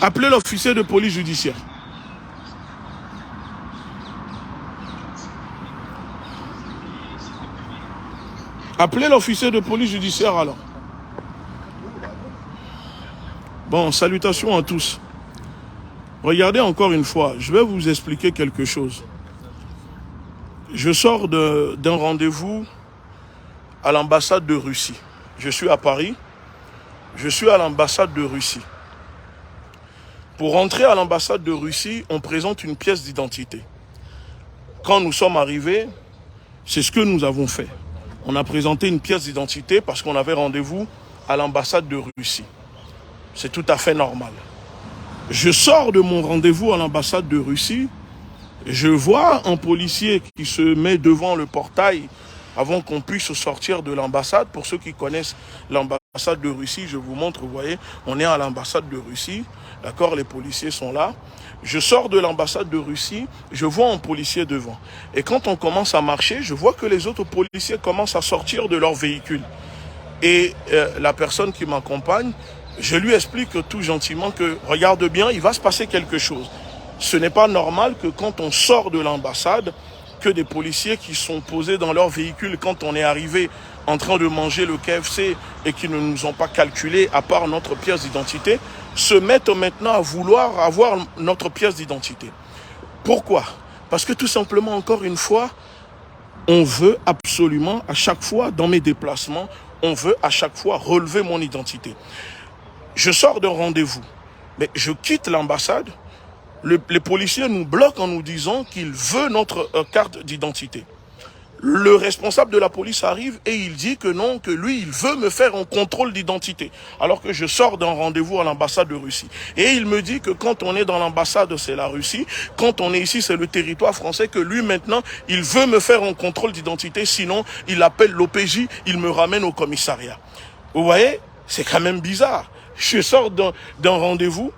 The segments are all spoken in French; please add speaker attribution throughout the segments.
Speaker 1: Appelez l'officier de police judiciaire. Appelez l'officier de police judiciaire alors. Bon, salutations à tous. Regardez encore une fois, je vais vous expliquer quelque chose. Je sors d'un rendez-vous à l'ambassade de Russie. Je suis à Paris. Je suis à l'ambassade de Russie. Pour entrer à l'ambassade de Russie, on présente une pièce d'identité. Quand nous sommes arrivés, c'est ce que nous avons fait. On a présenté une pièce d'identité parce qu'on avait rendez-vous à l'ambassade de Russie. C'est tout à fait normal. Je sors de mon rendez-vous à l'ambassade de Russie. Je vois un policier qui se met devant le portail avant qu'on puisse sortir de l'ambassade. Pour ceux qui connaissent l'ambassade de Russie, je vous montre, vous voyez, on est à l'ambassade de Russie. D'accord, les policiers sont là. Je sors de l'ambassade de Russie, je vois un policier devant. Et quand on commence à marcher, je vois que les autres policiers commencent à sortir de leur véhicule. Et la personne qui m'accompagne, je lui explique tout gentiment que, regarde bien, il va se passer quelque chose. Ce n'est pas normal que quand on sort de l'ambassade, que des policiers qui sont posés dans leur véhicule quand on est arrivé en train de manger le KFC et qui ne nous ont pas calculé à part notre pièce d'identité, se mettent maintenant à vouloir avoir notre pièce d'identité. Pourquoi? Parce que tout simplement, encore une fois, on veut absolument, à chaque fois, dans mes déplacements, on veut à chaque fois relever mon identité. Je sors d'un rendez-vous, mais je quitte l'ambassade, les policiers nous bloquent en nous disant qu'ils veulent notre carte d'identité. Le responsable de la police arrive et il dit que non, que lui, il veut me faire un contrôle d'identité. Alors que je sors d'un rendez-vous à l'ambassade de Russie. Et il me dit que quand on est dans l'ambassade, c'est la Russie. Quand on est ici, c'est le territoire français. Que lui, maintenant, il veut me faire un contrôle d'identité. Sinon, il appelle l'OPJ, il me ramène au commissariat. Vous voyez, c'est quand même bizarre. Je sors d'un rendez-vous.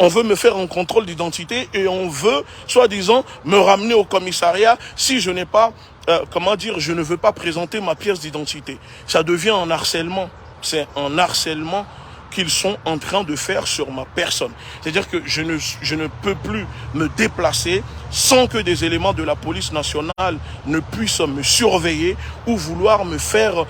Speaker 1: On veut me faire un contrôle d'identité et on veut, soi-disant, me ramener au commissariat si je n'ai pas, je ne veux pas présenter ma pièce d'identité. Ça devient un harcèlement. C'est un harcèlement qu'ils sont en train de faire sur ma personne. C'est-à-dire que je ne peux plus me déplacer sans que des éléments de la police nationale ne puissent me surveiller ou vouloir me faire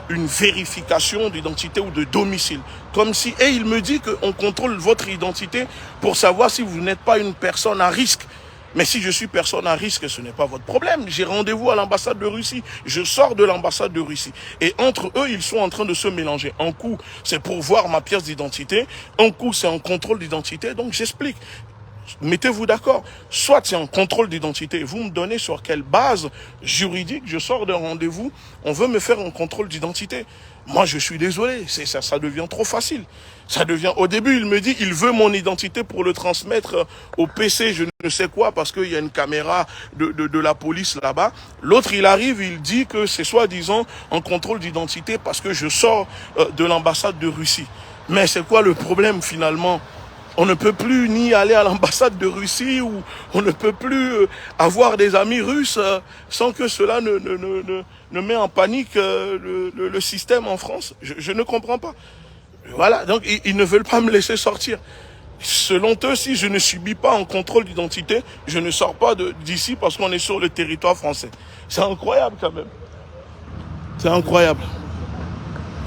Speaker 1: une vérification d'identité ou de domicile. Comme si, et il me dit qu'on contrôle votre identité pour savoir si vous n'êtes pas une personne à risque. Mais si je suis personne à risque, ce n'est pas votre problème. J'ai rendez-vous à l'ambassade de Russie. Je sors de l'ambassade de Russie. Et entre eux, ils sont en train de se mélanger. Un coup, c'est pour voir ma pièce d'identité. Un coup, c'est un contrôle d'identité. Donc, j'explique. Mettez-vous d'accord. Soit c'est un contrôle d'identité. Vous me donnez sur quelle base juridique je sors d'un rendez-vous. On veut me faire un contrôle d'identité. Moi, je suis désolé. Ça devient trop facile. Ça devient. Au début, il me dit, il veut mon identité pour le transmettre au PC, je ne sais quoi, parce qu'il y a une caméra de la police là-bas. L'autre, il arrive, il dit que c'est soi-disant un contrôle d'identité parce que je sors de l'ambassade de Russie. Mais c'est quoi le problème finalement? On ne peut plus ni aller à l'ambassade de Russie ou on ne peut plus avoir des amis russes sans que cela ne met en panique le système en France. Je ne comprends pas. Voilà, donc ils ne veulent pas me laisser sortir. Selon eux, si je ne subis pas un contrôle d'identité, je ne sors pas d'ici parce qu'on est sur le territoire français. C'est incroyable quand même. C'est incroyable.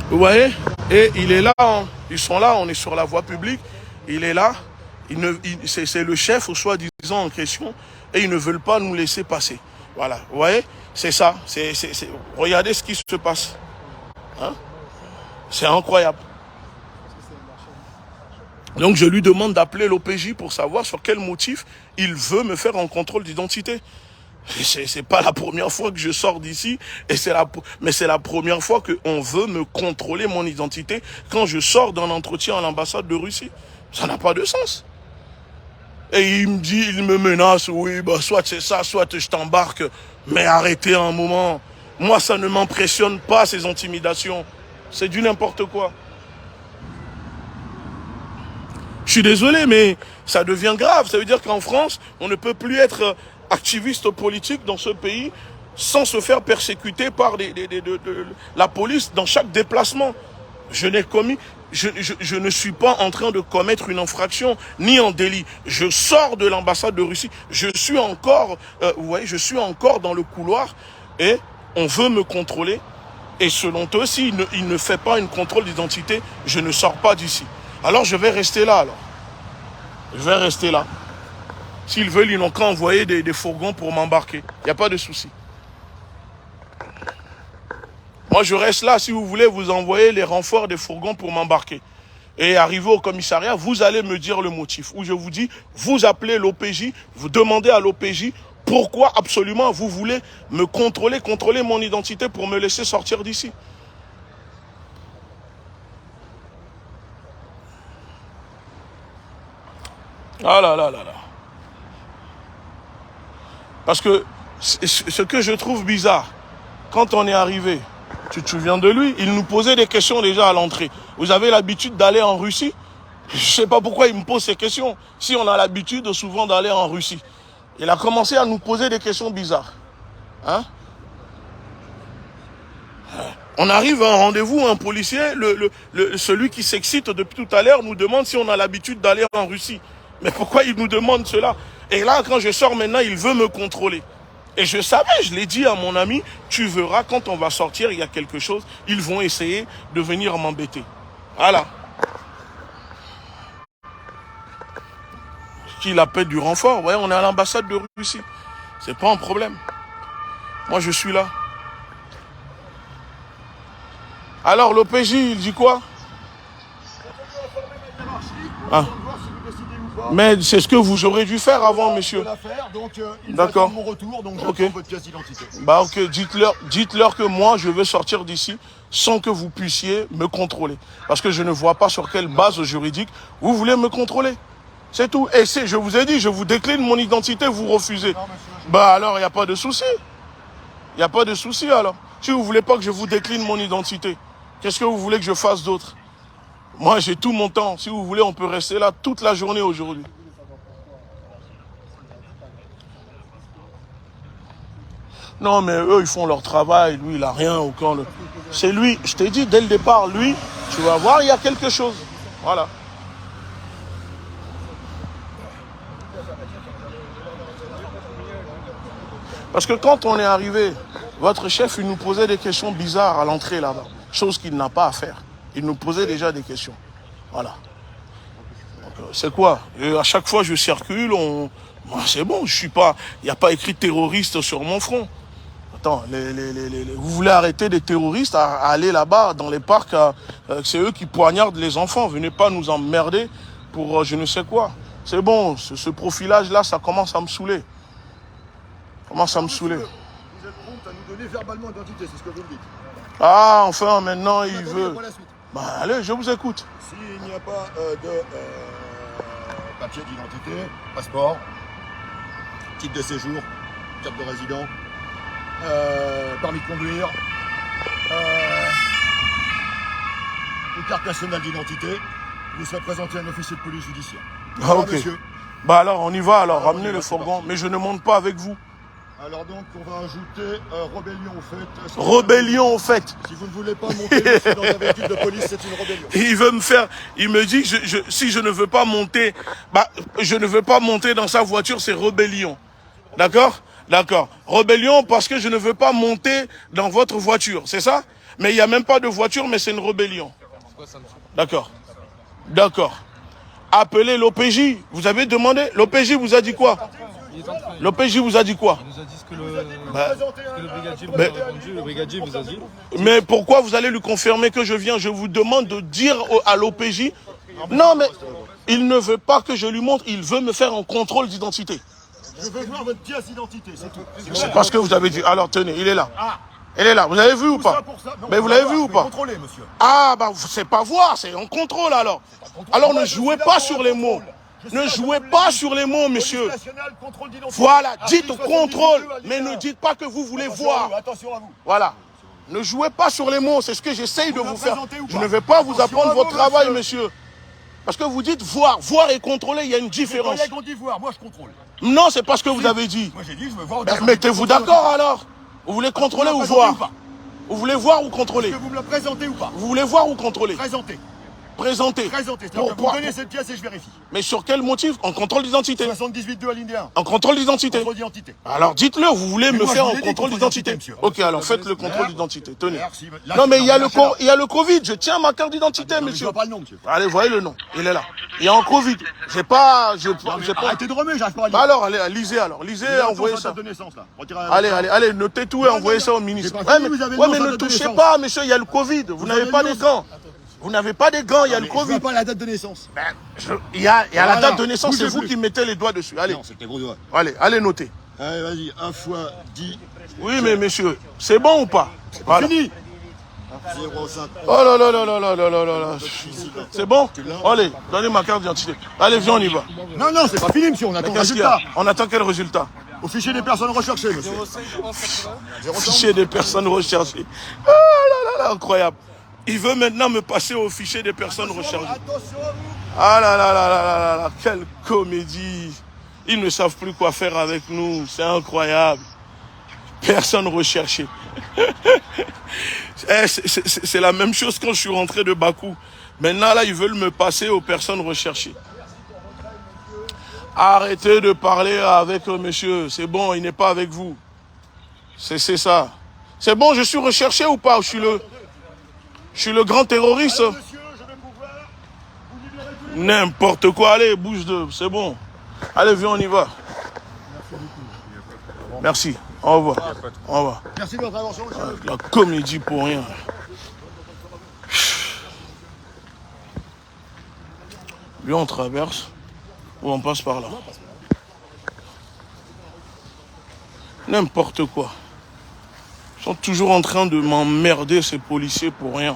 Speaker 1: Vous voyez? Et il est là, hein. Ils sont là, on est sur la voie publique. Il est là, c'est le chef, soi-disant, en question, et ils ne veulent pas nous laisser passer. Voilà, vous voyez, c'est ça. Regardez ce qui se passe. Hein? C'est incroyable. Donc je lui demande d'appeler l'OPJ pour savoir sur quel motif il veut me faire un contrôle d'identité. C'est pas la première fois que je sors d'ici, mais c'est la première fois qu'on veut me contrôler mon identité quand je sors d'un entretien à l'ambassade de Russie. Ça n'a pas de sens. Et il me dit, il me menace, oui, bah soit c'est ça, soit je t'embarque. Mais arrêtez un moment. Moi, ça ne m'impressionne pas, ces intimidations. C'est du n'importe quoi. Je suis désolé, mais ça devient grave. Ça veut dire qu'en France, on ne peut plus être activiste politique dans ce pays sans se faire persécuter par la police dans chaque déplacement. Je n'ai commis je ne suis pas en train de commettre une infraction, ni un délit. Je sors de l'ambassade de Russie. Je suis encore, vous voyez, je suis encore dans le couloir et on veut me contrôler. Et selon eux, s'il ne fait pas une contrôle d'identité, je ne sors pas d'ici. Alors je vais rester là, alors. Je vais rester là. S'ils veulent, ils n'ont qu'à envoyer des fourgons pour m'embarquer. Il n'y a pas de souci. Moi, je reste là. Si vous voulez, vous envoyez les renforts des fourgons pour m'embarquer. Et arrivé au commissariat, vous allez me dire le motif. Où je vous dis, vous appelez l'OPJ, vous demandez à l'OPJ pourquoi absolument vous voulez me contrôler mon identité pour me laisser sortir d'ici. Ah là là là là. Parce que ce que je trouve bizarre, quand on est arrivé, tu te souviens de lui, il nous posait des questions déjà à l'entrée. Vous avez l'habitude d'aller en Russie? Je ne sais pas pourquoi il me pose ces questions. Si on a l'habitude souvent d'aller en Russie. Il a commencé à nous poser des questions bizarres. Hein? On arrive à un rendez-vous, un policier, celui qui s'excite depuis tout à l'heure nous demande si on a l'habitude d'aller en Russie. Mais pourquoi il nous demande cela? Et là, quand je sors maintenant, il veut me contrôler. Et je savais, je l'ai dit à mon ami, tu verras, quand on va sortir, il y a quelque chose, ils vont essayer de venir m'embêter. Voilà. Qu'il appelle du renfort. Ouais, on est à l'ambassade de Russie. C'est pas un problème. Moi, je suis là. Alors, l'OPJ, il dit quoi? Ah. Mais c'est ce que vous aurez dû faire avant, monsieur. D'accord. Ok. Bah ok, dites-leur que moi, je veux sortir d'ici sans que vous puissiez me contrôler. Parce que je ne vois pas sur quelle base juridique vous voulez me contrôler. C'est tout. Et je vous ai dit, je vous décline mon identité, vous refusez. Non, monsieur, bah alors, il n'y a pas de souci. Il n'y a pas de souci alors. Si vous ne voulez pas que je vous décline mon identité, qu'est-ce que vous voulez que je fasse d'autre? Moi, j'ai tout mon temps. Si vous voulez, on peut rester là toute la journée aujourd'hui. Non, mais eux, ils font leur travail. Lui, il n'a rien. Aucun. C'est lui. Je t'ai dit, dès le départ, lui, tu vas voir, il y a quelque chose. Voilà. Parce que quand on est arrivé, votre chef, il nous posait des questions bizarres à l'entrée là-bas. Chose qu'il n'a pas à faire. Il nous posait déjà des questions. Voilà. C'est quoi? Et à chaque fois je circule, c'est bon, je suis pas. Il n'y a pas écrit terroriste sur mon front. Attends, vous voulez arrêter des terroristes à aller là-bas dans les parcs, c'est eux qui poignardent les enfants. Venez pas nous emmerder pour je ne sais quoi. C'est bon, ce profilage-là, ça commence à me saouler. Commence à me saouler. Vous êtes prompt à nous donner verbalement l'identité, c'est ce que vous me dites. Ah, enfin, maintenant, il veut... Bah, allez, je vous écoute.
Speaker 2: S'il n'y a pas de papier d'identité, passeport, titre de séjour, carte de résident, permis de conduire, une carte nationale d'identité, vous serez présenté à un officier de police judiciaire.
Speaker 1: Ah, ok. Monsieur. Bah alors, on y va, alors, ramenez le fourgon. Mais je ne monte pas avec vous.
Speaker 2: Alors donc, on va ajouter rébellion au fait.
Speaker 1: Rébellion au fait.
Speaker 2: Si vous ne voulez pas monter dans la véhicule de police, c'est une rébellion.
Speaker 1: Il veut me faire, il me dit, si je ne veux pas monter, bah, je ne veux pas monter dans sa voiture, c'est rébellion. D'accord? D'accord. Rébellion parce que je ne veux pas monter dans votre voiture, c'est ça? Mais il n'y a même pas de voiture, mais c'est une rébellion. D'accord. D'accord. Appelez l'OPJ. Vous avez demandé? L'OPJ vous a dit quoi? L'OPJ vous a dit quoi?
Speaker 3: Il nous a dit ce que le brigadier vous a répondu, le brigadier vous a dit.
Speaker 1: Mais pourquoi vous allez lui confirmer que je viens? Je vous demande de dire à l'OPJ. Non, mais il ne veut pas que je lui montre, il veut me faire un contrôle d'identité.
Speaker 2: Je veux voir votre pièce d'identité, c'est tout.
Speaker 1: C'est parce que vous avez dit. Alors tenez, il est là. Il est là. Vous avez vu ou pas? Mais vous l'avez vu ou pas?
Speaker 2: Contrôler, monsieur.
Speaker 1: Ah, bah c'est pas voir, c'est un contrôle alors. Alors ne jouez pas sur les mots. Ne jouez pas sur les mots, monsieur. Voilà, dites contrôle, mais ne dites pas que vous voulez voir.
Speaker 2: Attention à vous.
Speaker 1: Voilà. Ne jouez pas sur les mots, c'est ce que j'essaye de vous faire. Je ne vais pas vous apprendre votre travail, monsieur. Parce que vous dites voir. Voir et contrôler, il y a une différence.
Speaker 2: Les collègues ont dit voir, moi je contrôle.
Speaker 1: Non, c'est pas ce que vous avez dit.
Speaker 2: Moi j'ai dit, je veux voir.
Speaker 1: Mettez-vous d'accord alors. Vous voulez contrôler ou voir? Vous voulez voir ou contrôler?
Speaker 2: Est-ce que vous me le présentez ou pas?
Speaker 1: Vous voulez voir ou contrôler?
Speaker 2: Présentez.
Speaker 1: Présenter.
Speaker 2: Présenter. C'est-à-dire que vous donnez cette pièce et je vérifie.
Speaker 1: Mais sur quel motif? En contrôle d'identité.
Speaker 2: 78.2 alinéa 1.
Speaker 1: En contrôle d'identité.
Speaker 2: Contrôle d'identité.
Speaker 1: Alors dites-le, vous voulez me faire en contrôle d'identité. Ok, alors faites le contrôle d'identité. Tenez.
Speaker 2: Merci.
Speaker 1: Non, mais il y a le Covid. Je tiens ma carte d'identité,
Speaker 2: Je
Speaker 1: monsieur.
Speaker 2: vois pas le nom, monsieur.
Speaker 1: Allez, voyez le nom. Il est là. Il y a en Covid. J'ai pas.
Speaker 2: Arrêtez de remettre, j'arrive pas à lire.
Speaker 1: Alors, allez, lisez alors. Lisez, envoyez ça. Allez, notez tout et envoyez ça au ministre. Ouais, mais ne touchez pas, monsieur, il y a le Covid. Vous n'avez pas des gants. Vous n'avez pas des gants, il y a le Covid.
Speaker 2: Je vois pas la date de naissance.
Speaker 1: Il y a la date de naissance, c'est vous qui mettez les doigts dessus. Allez.
Speaker 2: Non, c'est tes gros doigts.
Speaker 1: Allez, notez.
Speaker 2: Allez, vas-y, 1 fois 10.
Speaker 1: Oui, mais monsieur, c'est bon ou pas? Voilà.
Speaker 2: Fini. 0,5.
Speaker 1: Oh là. C'est bon? Allez, donnez ma carte d'identité. Allez, viens, on y va.
Speaker 2: Non, c'est pas fini, monsieur, on attend le résultat.
Speaker 1: On attend quel résultat?
Speaker 2: Au fichier des personnes recherchées, monsieur.
Speaker 1: Fichier des personnes recherchées. Oh là, incroyable. Il veut maintenant me passer au fichier des personnes recherchées. Ah là, quelle comédie. Ils ne savent plus quoi faire avec nous. C'est incroyable. Personne recherchée. C'est la même chose quand je suis rentré de Bakou. Maintenant, là, ils veulent me passer aux personnes recherchées. Arrêtez de parler avec monsieur. C'est bon, il n'est pas avec vous. C'est ça. C'est bon, je suis recherché ou pas? Je suis le grand terroriste. N'importe quoi. Allez, bouge de. C'est bon. Allez, viens, on y va. Merci. Au revoir. Au revoir.
Speaker 2: Merci de votre intervention, monsieur.
Speaker 1: La comédie pour rien. Lui, on traverse ou on passe par là. N'importe quoi. Ils sont toujours en train de m'emmerder, ces policiers, pour rien.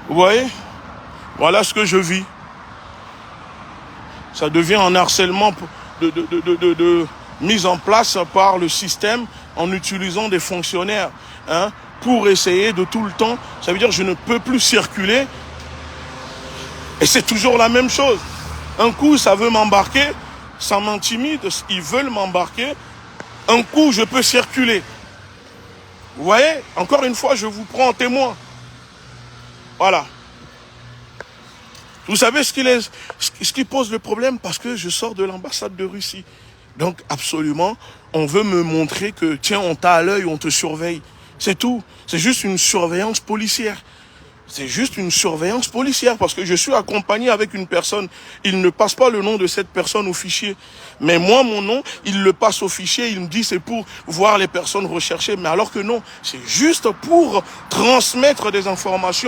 Speaker 1: Vous voyez? Voilà ce que je vis. Ça devient un harcèlement de mise en place par le système en utilisant des fonctionnaires pour essayer de tout le temps. Ça veut dire que je ne peux plus circuler. Et c'est toujours la même chose. Un coup, ça veut m'embarquer, ça m'intimide, ils veulent m'embarquer. Un coup, je peux circuler. Vous voyez? Encore une fois, je vous prends en témoin. Voilà. Vous savez ce qui pose le problème? Parce que je sors de l'ambassade de Russie. Donc, absolument, on veut me montrer que, tiens, on t'a à l'œil, on te surveille. C'est tout. C'est juste une surveillance policière. C'est juste une surveillance policière parce que je suis accompagné avec une personne. Il ne passe pas le nom de cette personne au fichier. Mais moi, mon nom, il le passe au fichier. Il me dit c'est pour voir les personnes recherchées. Mais alors que non, c'est juste pour transmettre des informations.